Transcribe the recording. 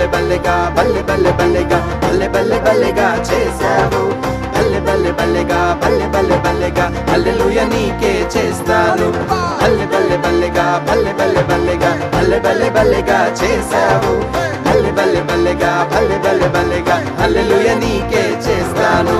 బల్లె బల్లెగా బల్లె బల్లె బల్లెగా బల్లె బల్లె బల్లెగా చేశావు బల్లె బల్లె బల్లెగా బల్లె బల్లె బల్లెగా హల్లెలూయా నీకే చేస్తాను బల్లె బల్లె బల్లెగా బల్లె బల్లె బల్లెగా బల్లె బల్లె బల్లెగా చేశావు బల్లె బల్లె బల్లెగా బల్లె బల్లె బల్లెగా హల్లెలూయా నీకే చేస్తాను